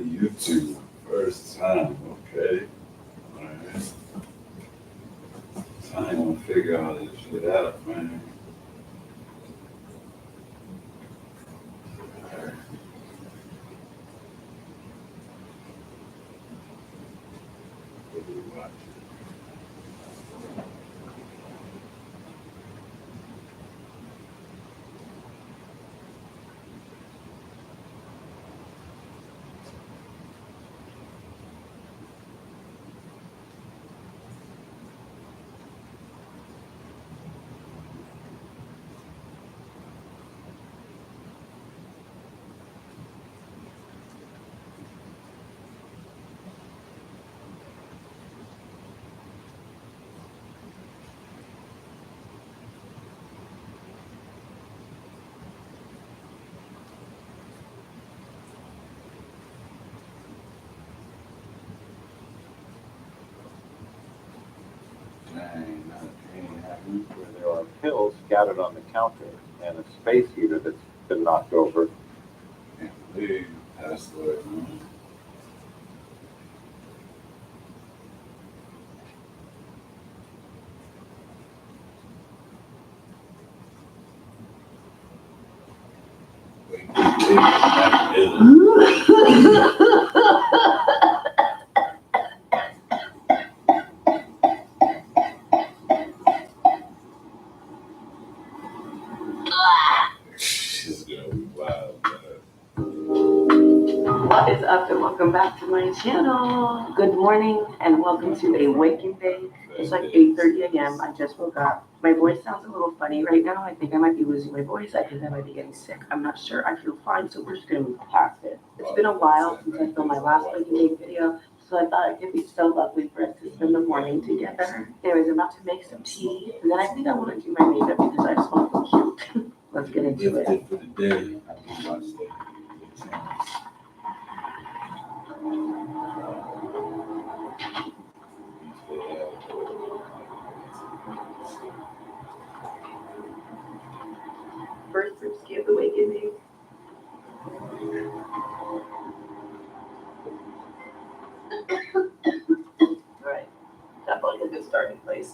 YouTube first time, okay? Alright. Time to figure all this shit out, man. Alright. What do we watch? Dang, that ain't happening. Where there are pills scattered on the counter and a space heater that's been knocked over. Can't believe passed away, man. Wait, that is She's gonna be wild, man. What is up and welcome back to my channel. Good morning and welcome to a wake and bake. It's like 8:30 a.m. I just woke up. My voice sounds a little funny right now. I think I might be losing my voice. I think I might be getting sick. I'm not sure. I feel fine, so we're just gonna move past it. It's been a while since I filmed my last wake and bake video, so I thought it'd be so lovely for us to spend the morning together. Anyways, I'm about to make some tea, and then I think I want to do my makeup because I just want to feel cute. Let's get into it. For the day, I can watch the channels. First ribski of the wake and bake. Alright, definitely a good starting place.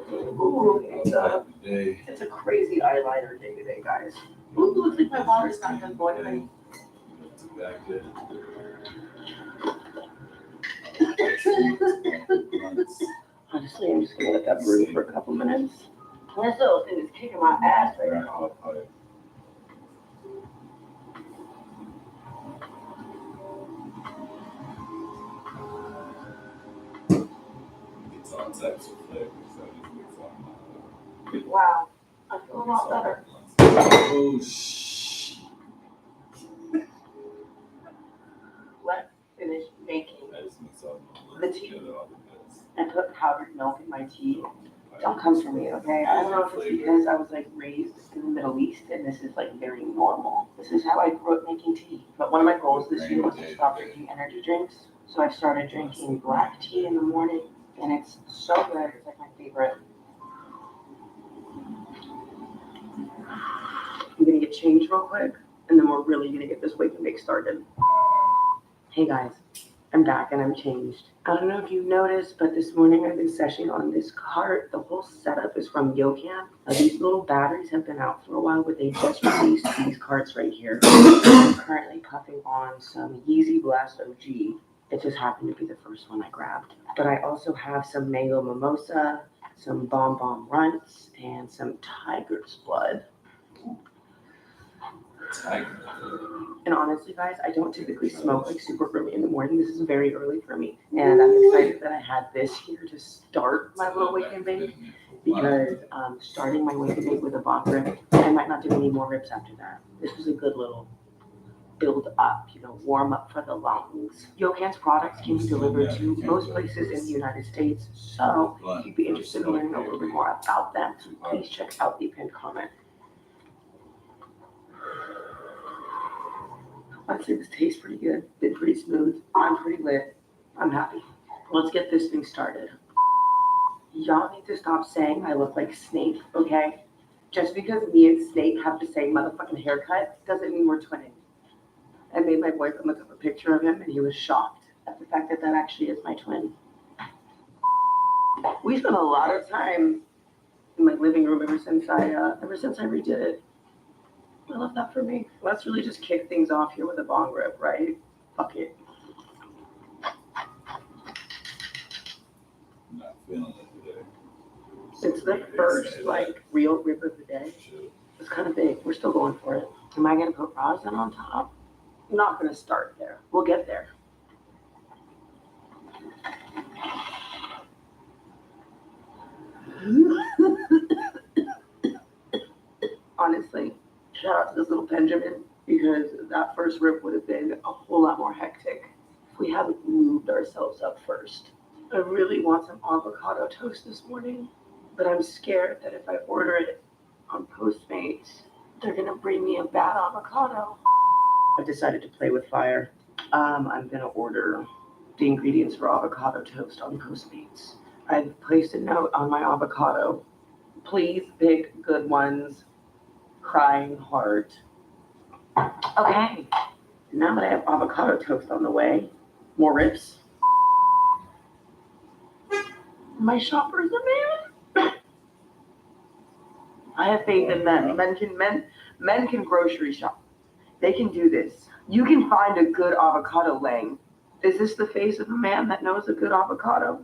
Ooh, it's a crazy eyeliner day today, guys. Ooh, looks like my water's not done boiling. Honestly, I'm just gonna let that brew for a couple minutes. This little thing is kicking my ass right now. It's all types of flavors. Wow, I feel a lot better. Oh, shh. Let's finish making I just mix all the tea. together, all the bits. I put powdered milk in my tea. Don't come for me, okay? I don't know if it's because I was like raised in the Middle East and this is like very normal. This is how I grew up making tea. But one of my goals this year was to stop drinking energy drinks. So I started drinking black tea in the morning and it's so good. It's like my favorite. I'm gonna get changed real quick and then we're really gonna get this wake and bake started. Hey guys, I'm back and I'm changed. I don't know if you've noticed, but this morning I've been seshing on this cart. The whole setup is from YoCam. These little batteries have been out for a while, but they just released these carts right here. I'm currently puffing on some Yeezy Blast OG. It just happened to be the first one I grabbed. But I also have some Mango Mimosa, some Bomb Bomb Runts, and some Tiger's Blood. Tiger. And honestly, guys, I don't typically smoke like super early in the morning. This is very early for me. And I'm excited that I had this here to start my little wake and bake because starting my wake and bake with a bomb rib, I might not do any more ribs after that. This was a good little build up, warm up for the lungs. YoCam's products can be delivered to most places in the United States. So if you'd be interested in learning a little bit more about them, please check out the pinned comment. I'd say this tastes pretty good. Been pretty smooth. I'm pretty lit. I'm happy. Let's get this thing started. Y'all need to stop saying I look like Snake, okay? Just because me and Snake have the same motherfucking haircut doesn't mean we're twinning. I made my boyfriend look up a picture of him, and he was shocked at the fact that that actually is my twin. We spent a lot of time in my living room ever since I redid it. I love that for me. Let's really just kick things off here with a bong rip, right? Fuck it. I'm not feeling it today. It's the first like real rip of the day. It's kind of big. We're still going for it. Am I gonna put rosin on top? I'm not gonna start there. We'll get there. Honestly, shout out to this little Benjamin because that first rip would have been a whole lot more hectic if we hadn't lubed ourselves up first. I really want some avocado toast this morning, but I'm scared that if I order it on Postmates, they're gonna bring me a bad avocado. I've decided to play with fire. I'm gonna order the ingredients for avocado toast on Postmates. I've placed a note on my avocado. Please pick good ones. Crying heart. Okay, now that I have avocado toast on the way, more rips. My shopper is a man. I have faith in men. Men can grocery shop. They can do this. You can find a good avocado laying. Is this the face of a man that knows a good avocado?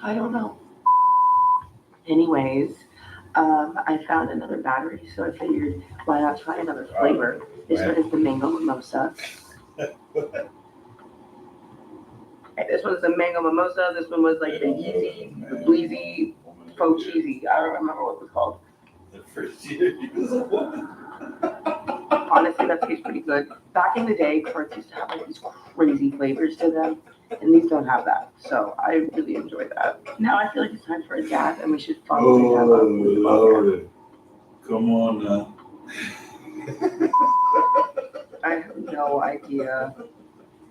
I don't know. Anyways, I found another battery, so I figured why not try another flavor. This one is the mango mimosa. This one's the mango mimosa. This one was like the Yeezy, the Bleezy, faux cheesy. I don't remember what it was called. The first year you was a woman. Honestly, that tastes pretty good. Back in the day, carts used to have like these crazy flavors to them, and these don't have that. So I really enjoy that. Now I feel like it's time for a dab, and we should follow the dab up with the vodka. Come on now. I have no idea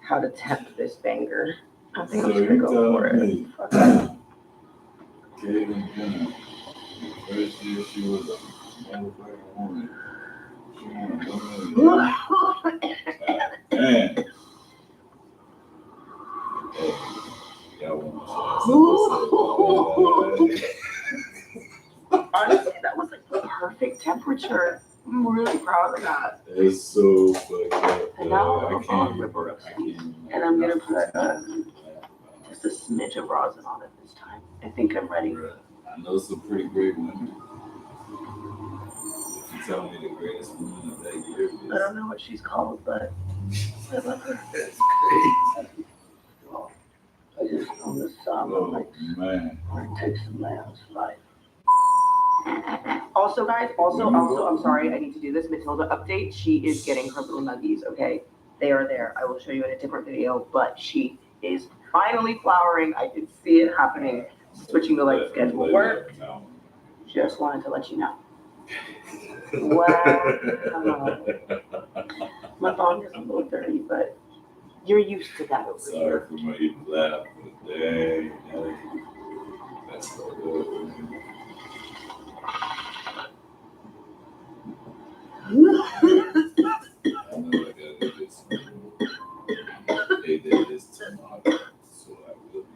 how to tempt this banger. I think So I'm just gonna you go tell for it. me. Fuck it. Kaden Jenner. First year she was a motherfucking woman. She wanted man. Y'all want to Honestly, that was like the perfect temperature. I'm really proud of that. It's so fucked up. And now I I'm can't rip even. roast. And I'm gonna put just a smidge of rosin on it this time. I think I'm ready. I know some pretty great women. If you tell me the greatest woman of that year is. I don't know what she's called, but I love her. That's crazy. I just know this song. Oh, Like, man. where it takes a man's life. Also, guys, I'm sorry, I need to do this Matilda update. She is getting her little nuggies, okay? They are there. I will show you in a different video, but she is finally flowering. I can see it happening. Switching the light schedule work. Just wanted to let you know. Wow. My phone is a little dirty, but you're used to that over Sorry here. for my even laugh, but dang, that's so good, man. I know I gotta do this. They did this tomorrow, so I will be.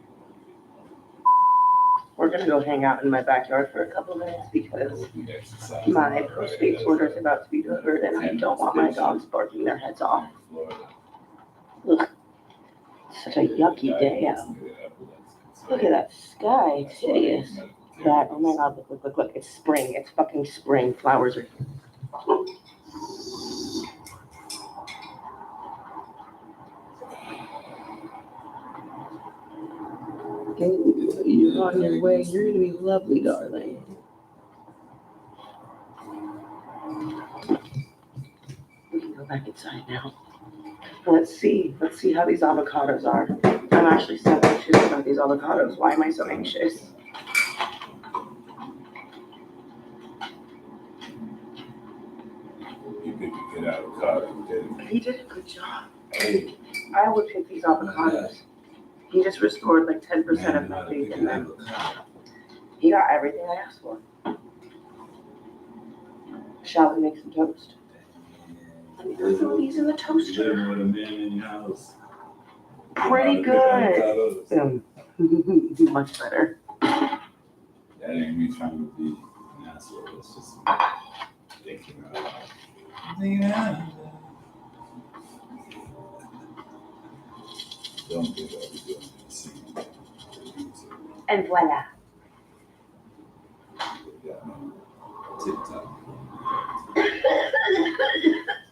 We're gonna go hang out in my backyard for a couple minutes because my Postmates order is about to be delivered and I don't want my dogs barking their heads off. Ugh. Such a yucky day out. Look at that sky, it's hideous. That, oh my god, look, it's spring, it's fucking spring, flowers are you're on your way, you're gonna be lovely, darling. We can go back inside now. Let's see how these avocados are. I'm actually so anxious about these avocados. Why am I so anxious? You picked a good avocado, didn't you? He did a good job. Hey, I would pick these avocados. He just restored like 10% of my faith in them. He got everything I asked for. Shall we make some toast? We throw these in the You toaster. living with a man in your house. Pretty good. Avocados. Much better. That ain't me trying to be an asshole. It's just me thinking out loud. Thinking out loud. Don't think I'll be doing the same for YouTube. And voila. Yeah, no. TikTok.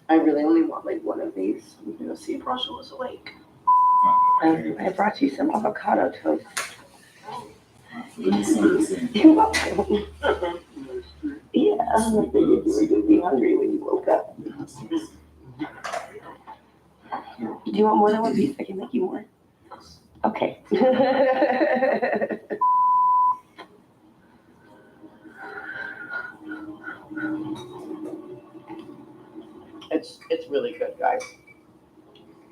I really only want like one of these. I'm gonna see if Russell is awake. I brought you some avocado toast. Let me see the same. You're welcome. Yeah, you'd be hungry when you woke up. Do you want more than one piece? I can make you more. Okay. It's really good, guys.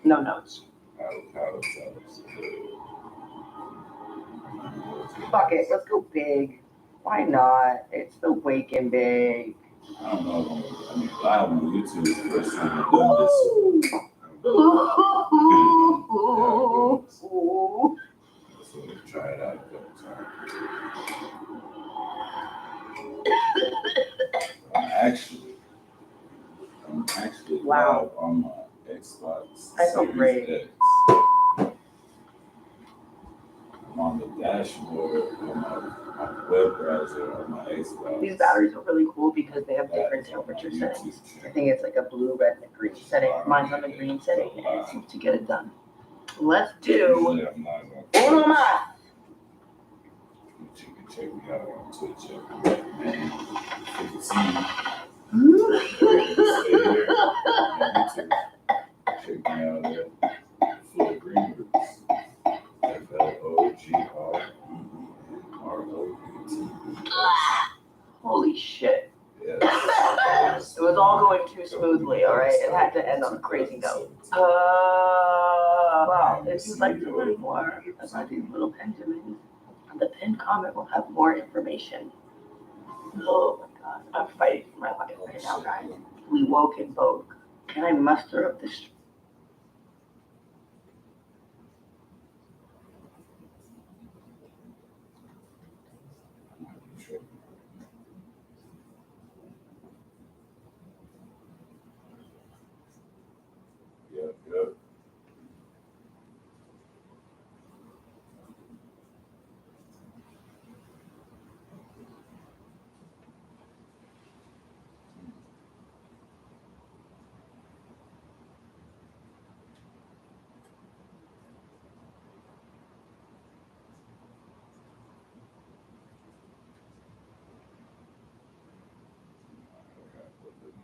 No notes. Avocado toast. Fuck it, let's go big. Why not? It's the Wake and Bake. I don't know if I'm gonna be live on YouTube. It's the first time I've done this. So we'll try it out a couple times. I'm actually Wow. live on my Xbox I feel Series great. X. I'm on the dashboard on my web browser on my Xbox. These batteries are really cool because they have different That is on my temperature YouTube settings. I channel. think it's like a blue, red, and a green setting. Mine's on the green setting, and it seems to get it done. Let's do Usually I'm not gonna uno más. But you can check me out on Twitch at Rhett, man. 15. Stay here on YouTube. Check me out at Flogreenroutes. FLOGREENROUTES. Holy shit. Yes. It was all going too smoothly, all right? It had to end on a crazy note. Wow, if you'd like to learn more about these little Benjamins, the pinned comment will have more information. Oh my god, I'm fighting for my life right now, guys. We woke and woke. Can I muster up the strength? Yep.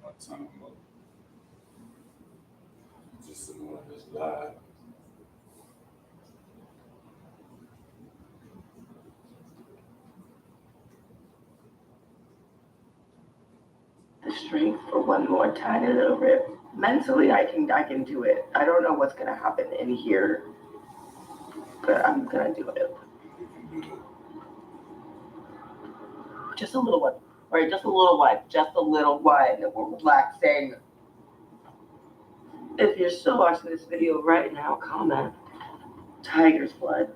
My time up. Just to know it's live. The strength for one more tiny little rip. Mentally, I can do it. I don't know what's gonna happen in here, but I'm gonna do it. You can do it. Just a little one. All right, just a little one. Just a little one. We're relaxing. If you're still watching this video right now, comment. Tiger's blood.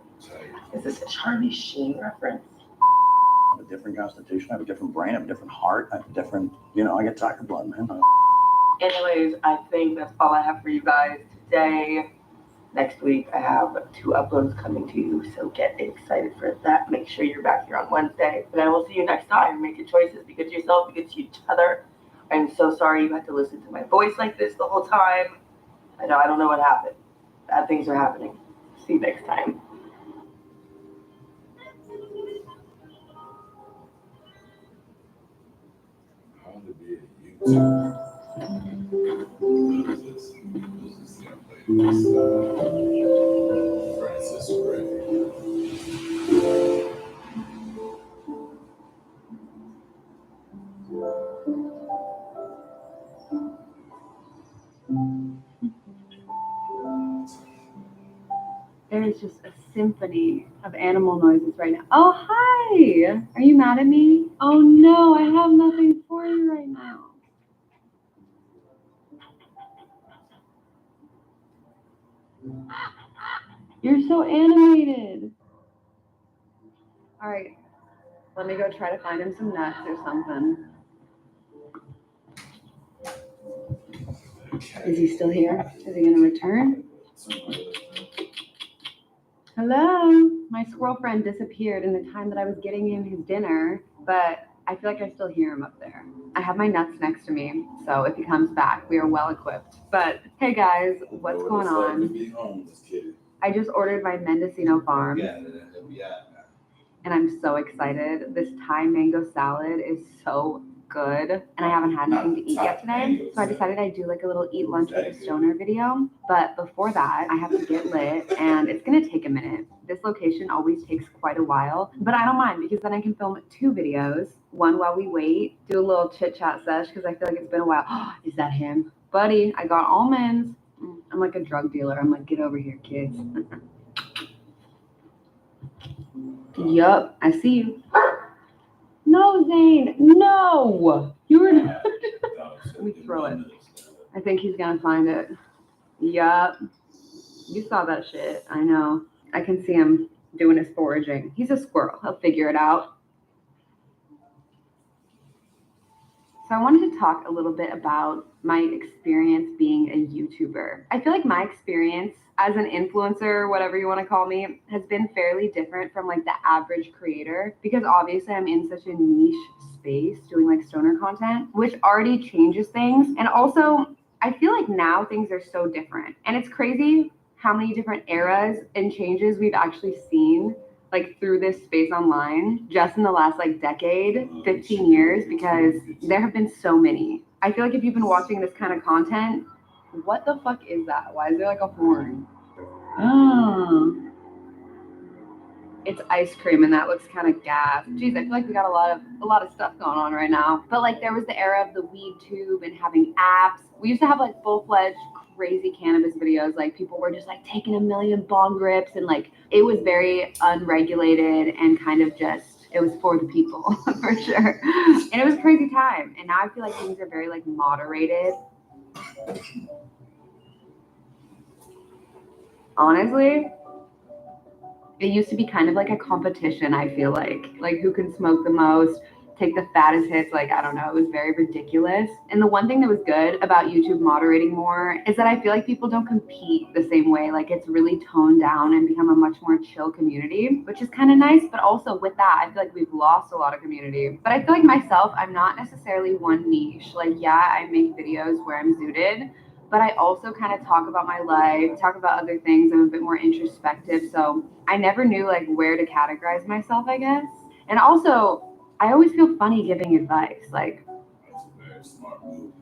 Is this a Charlie Sheen reference? I have a different constitution, I have a different brain, I have a different heart, I have a different, I get tiger blood, man. Anyways, I think that's all I have for you guys today. Next week, I have 2 uploads coming to you, so get excited for that. Make sure you're back here on Wednesday. And I will see you next time. Make your choices. Be good to yourself. Be good to each other. I'm so sorry you had to listen to my voice like this the whole time. I don't know what happened. Bad things are happening. See you next time. How to be a YouTuber. This is Francis Ray. There is just a symphony of animal noises right now. Oh, hi! Are you mad at me? Oh no, I have nothing for you right now. You're so animated. All right, let me go try to find him some nuts or something. Is he still here? Is he gonna return? Hello? My squirrel friend disappeared in the time that I was getting him his dinner, but I feel like I still hear him up there. I have my nuts next to me, so if he comes back, we are well equipped. But hey guys, what's going on? I just ordered my Mendocino farm, and I'm so excited. This Thai mango salad is so good, and I haven't had anything to eat yet today, so I decided I'd do like a little eat lunch with a stoner video. But before that, I have to get lit, and it's gonna take a minute. This location always takes quite a while, but I don't mind because then I can film 2 videos, one while we wait, do a little chit chat sesh because I feel like it's been a while. Is that him? Buddy, I got almonds. I'm like a drug dealer. I'm like, get over here, kids. Yup, I see you. No, Zane, no! You were not. Let me throw it. I think he's gonna find it. Yup. You saw that shit. I know. I can see him doing his foraging. He's a squirrel. He'll figure it out. So I wanted to talk a little bit about my experience being a YouTuber. I feel like my experience as an influencer, whatever you want to call me, has been fairly different from like the average creator because obviously I'm in such a niche space doing like stoner content, which already changes things. And also I feel like now things are so different. And it's crazy how many different eras and changes we've actually seen like through this space online just in the last like decade, 15 years, because there have been so many. I feel like if you've been watching this kind of content, what the fuck is that? Why is there like a horn? Oh, it's ice cream and that looks kind of gas. Jeez, I feel like we got a lot of stuff going on right now. But like there was the era of the weed tube and having apps. We used to have like full-fledged crazy cannabis videos. Like people were just like taking a million bong rips and like it was very unregulated and kind of just, it was for the people for sure. And it was a crazy time. And now I feel like things are very like moderated. Honestly, it used to be kind of like a competition, I feel like who can smoke the most, take the fattest hits, like, I don't know, it was very ridiculous. And the one thing that was good about YouTube moderating more is that I feel like people don't compete the same way. Like it's really toned down and become a much more chill community, which is kind of nice. But also with that, I feel like we've lost a lot of community. But I feel like myself, I'm not necessarily one niche. Like, yeah, I make videos where I'm zooted, but I also kind of talk about my life, talk about other things. I'm a bit more introspective. So I never knew like where to categorize myself, I guess. And also, I always feel funny giving advice. Like, That's a very smart move.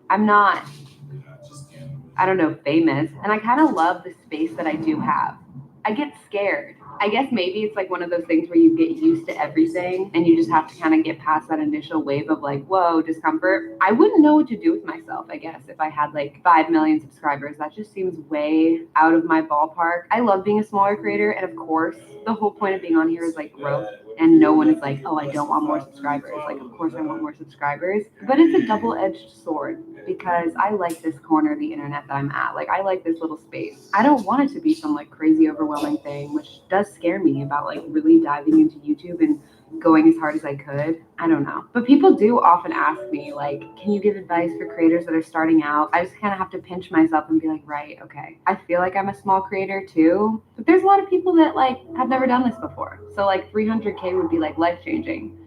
I'm not, You're not just gambling. I don't know, famous. And I kind of love the space that I do have. I get scared. I guess maybe it's like one of those things where you get used to everything and you just have to kind of get past that initial wave of like, whoa, discomfort. I wouldn't know what to do with myself, I guess, if I had like 5 million subscribers. That just seems way out of my ballpark. I love being a smaller creator. And of course, the whole point of being on here is like growth. And no one is like, oh, I don't want more subscribers. Like, of course I want more subscribers. But it's a double-edged sword because I like this corner of the internet that I'm at. Like, I like this little space. I don't want it to be some like crazy overwhelming thing, which does scare me about like really diving into YouTube and going as hard as I could. I don't know. But people do often ask me like, can you give advice for creators that are starting out? I just kind of have to pinch myself and be like, right, okay. I feel like I'm a small creator too, but there's a lot of people that like have never done this before. So like 300K would be like life-changing.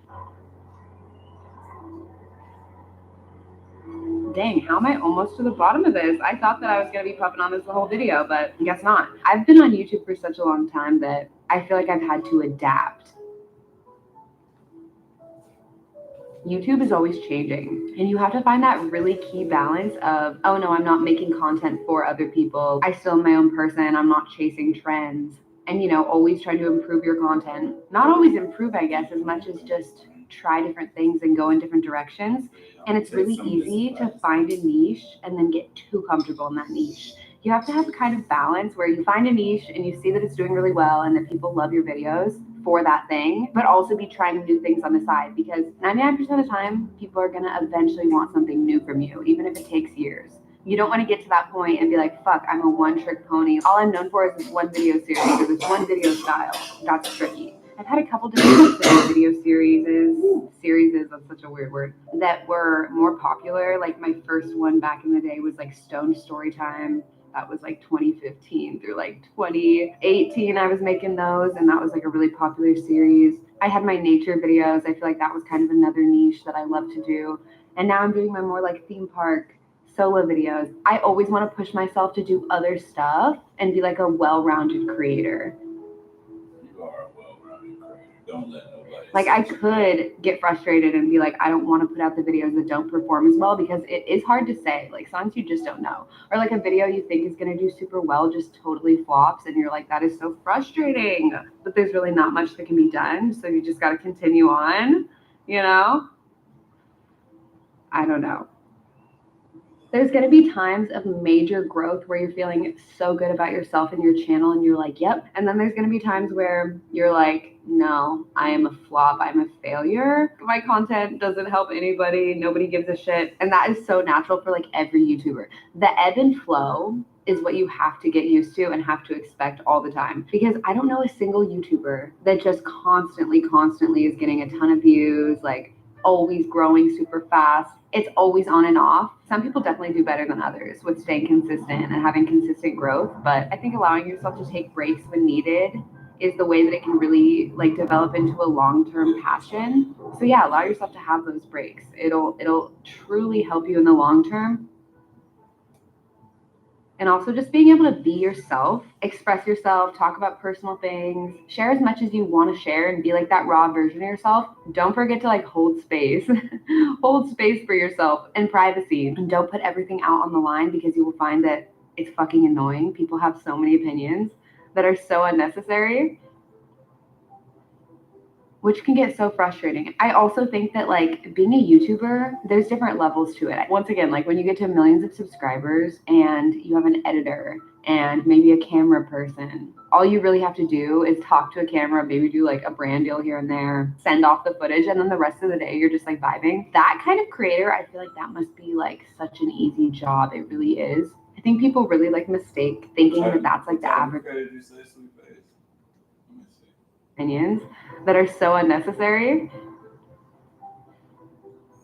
Dang, how am I almost to the bottom of this? I thought that I was going to be puffing on this the whole video, but I guess not. I've been on YouTube for such a long time that I feel like I've had to adapt. YouTube is always changing, and you have to find that really key balance of, oh no, I'm not making content for other people. I still am my own person. I'm not chasing trends. And, you know, always trying to improve your content. Not always improve, I guess, as much as just try different things and go in different directions. And it's really easy to find a niche and then get too comfortable in that niche. You have to have a kind of balance where you find a niche and you see that it's doing really well and that people love your videos for that thing, but also be trying new things on the side, because 99% of the time, people are gonna eventually want something new from you, even if it takes years. You don't want to get to that point and be like, fuck, I'm a one-trick pony. All I'm known for is this one video series or this one video style. That's tricky. I've had a couple different video series, that's such a weird word, that were more popular. Like my first one back in the day was like Stone Storytime. That was like 2015 through like 2018. I was making those, and that was like a really popular series. I had my nature videos. I feel like that was kind of another niche that I love to do. And now I'm doing my more like theme park solo videos. I always want to push myself to do other stuff and be like a well-rounded creator. You are a well-rounded creator. Don't let nobody. Like I could get frustrated and be like, I don't want to put out the videos that don't perform as well, because it is hard to say. Like sometimes you just don't know. Or like a video you think is going to do super well just totally flops, and you're like, that is so frustrating. But there's really not much that can be done. So you just got to continue on, you know? I don't know. There's going to be times of major growth where you're feeling so good about yourself and your channel and you're like, yep. And then there's going to be times where you're like, no, I am a flop. I'm a failure. My content doesn't help anybody. Nobody gives a shit. And that is so natural for like every YouTuber. The ebb and flow is what you have to get used to and have to expect all the time. Because I don't know a single YouTuber that just constantly is getting a ton of views, like always growing super fast. It's always on and off. Some people definitely do better than others with staying consistent and having consistent growth. But I think allowing yourself to take breaks when needed is the way that it can really like develop into a long-term passion. So yeah, allow yourself to have those breaks. It'll truly help you in the long term. And also just being able to be yourself, express yourself, talk about personal things, share as much as you want to share and be like that raw version of yourself. Don't forget to like hold space, hold space for yourself and privacy. And don't put everything out on the line, because you will find that it's fucking annoying. People have so many opinions that are so unnecessary, which can get so frustrating. I also think that like being a YouTuber, there's different levels to it. Once again, like when you get to millions of subscribers and you have an editor and maybe a camera person, all you really have to do is talk to a camera, maybe do like a brand deal here and there, send off the footage, and then the rest of the day you're just like vibing. That kind of creator, I feel like that must be like such an easy job. It really is. I think people really like mistake thinking that that's like the average opinions that are so unnecessary,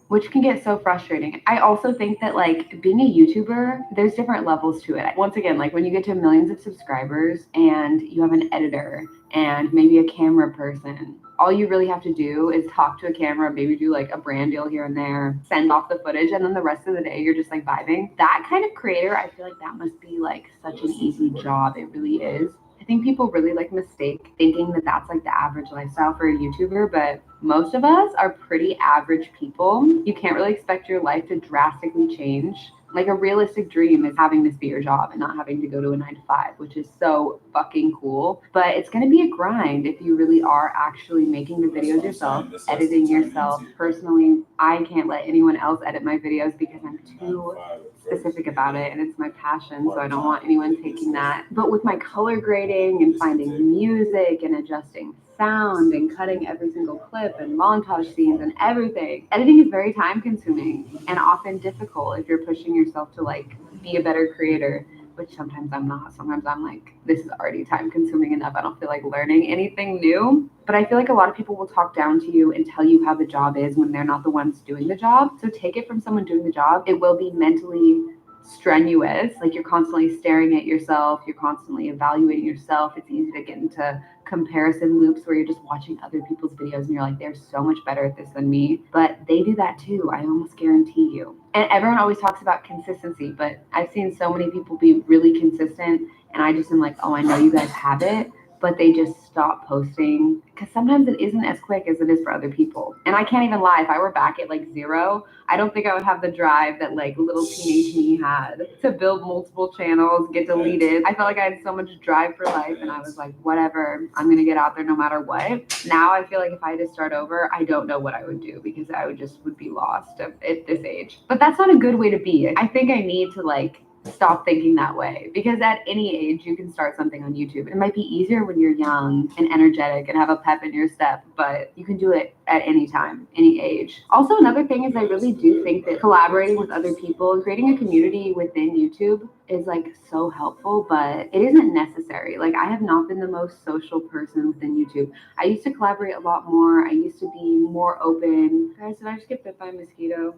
which can get so frustrating. I also think that like being a YouTuber, there's different levels to it. Once again, like when you get to millions of subscribers and you have an editor and maybe a camera person, all you really have to do is talk to a camera, maybe do like a brand deal here and there, send off the footage, and then the rest of the day you're just like vibing. That kind of creator, I feel like that must be like such an easy job. It really is. I think people really like mistake thinking that that's like the average lifestyle for a YouTuber, but most of us are pretty average people. You can't really expect your life to drastically change. Like a realistic dream is having this be your job and not having to go to a 9-to-5, which is so fucking cool. But it's going to be a grind if you really are actually making the videos yourself, editing yourself. Personally, I can't let anyone else edit my videos because I'm too specific about it and it's my passion, so I don't want anyone taking that. But with my color grading and finding music and adjusting sound and cutting every single clip and montage scenes and everything, editing is very time consuming and often difficult if you're pushing yourself to like be a better creator, which sometimes I'm not. Sometimes I'm like, this is already time consuming enough. I don't feel like learning anything new. But I feel like a lot of people will talk down to you and tell you how the job is when they're not the ones doing the job. So take it from someone doing the job. It will be mentally strenuous. Like you're constantly staring at yourself. You're constantly evaluating yourself. It's easy to get into comparison loops where you're just watching other people's videos and you're like, they're so much better at this than me. But they do that too. I almost guarantee you. And everyone always talks about consistency, but I've seen so many people be really consistent and I just am like, oh, I know you guys have it, but they just stop posting because sometimes it isn't as quick as it is for other people. And I can't even lie, if I were back at like 0, I don't think I would have the drive that like little teenage me had to build multiple channels, get deleted. I felt like I had so much drive for life and I was like, whatever, I'm gonna get out there no matter what. Now I feel like if I had to start over, I don't know what I would do because I would be lost at this age. But that's not a good way to be. I think I need to like stop thinking that way, because at any age you can start something on YouTube. It might be easier when you're young and energetic and have a pep in your step, but you can do it at any time, any age. Also, another thing is I really do think that collaborating with other people and creating a community within YouTube is like so helpful, but it isn't necessary. Like, I have not been the most social person within YouTube. I used to collaborate a lot more. I used to be more open. Guys, did I just get bit by a mosquito?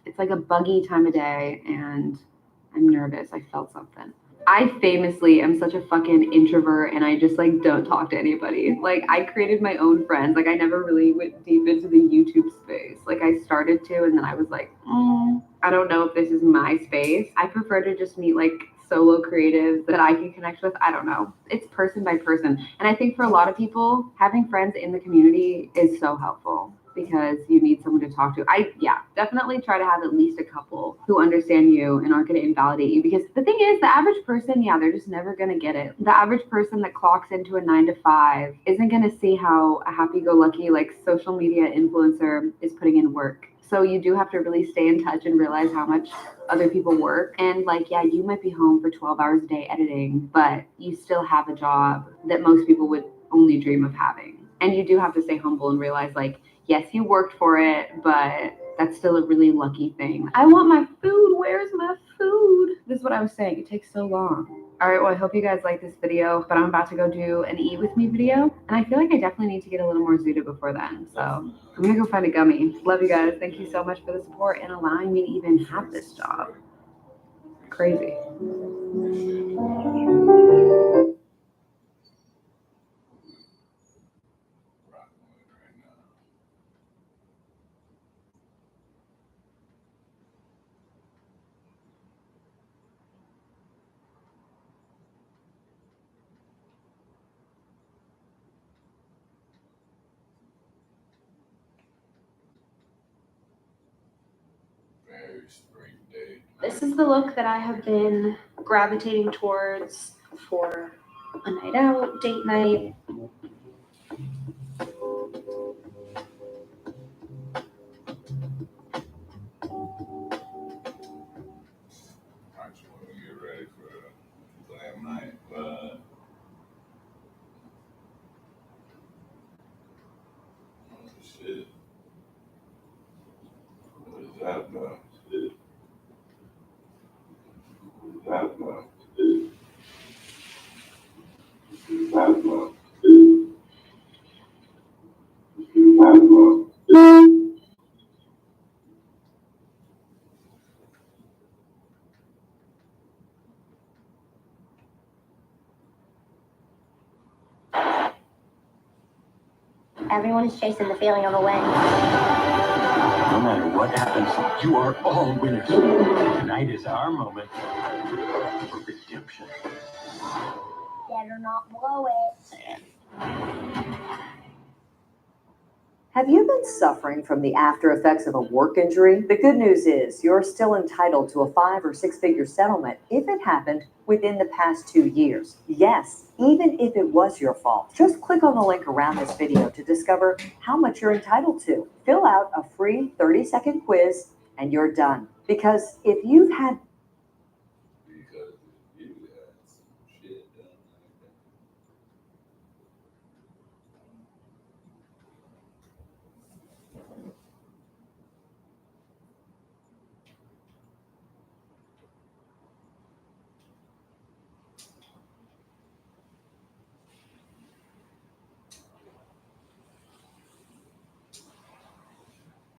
It's like a buggy time of day and I'm nervous. I felt something. I famously am such a fucking introvert and I just like don't talk to anybody. Like, I created my own friends. Like, I never really went deep into the YouTube space. Like, I started to and then I was like, I don't know if this is my space. I prefer to just meet like solo creatives that I can connect with. I don't know. It's person by person. And I think for a lot of people, having friends in the community is so helpful, because you need someone to talk to. Definitely try to have at least a couple who understand you and aren't going to invalidate you. Because the thing is, the average person, they're just never going to get it. The average person that clocks into a 9 to 5 isn't going to see how a happy-go-lucky, like, social media influencer is putting in work. So you do have to really stay in touch and realize how much other people work. And like, you might be home for 12 hours a day editing, but you still have a job that most people would only dream of having. And you do have to stay humble and realize, like, yes, you worked for it, but that's still a really lucky thing. I want my food. Where's my food? This is what I was saying. It takes so long. All right, well, I hope you guys like this video, but I'm about to go do an eat with me video. And I feel like I definitely need to get a little more zooted before then. So I'm gonna go find a gummy. Love you guys. Thank you so much for the support and allowing me to even have this job. Crazy. Very spring day. This is the look that I have been gravitating towards for a night out, date night. I just want to get ready for a glam night, but oh shit. What is that though? Shit. What is that though? Shit. What is that though? Shit. What is that though? Everyone is chasing the feeling of a win. No matter what happens, you are all winners. Tonight is our moment for redemption. Better not blow it. Have you been suffering from the after effects of a work injury? The good news is you're still entitled to a 5 or 6 figure settlement if it happened within the past 2 years. Yes, even if it was your fault. Just click on the link around this video to discover how much you're entitled to. Fill out a free 30-second quiz and you're done. Because if you've had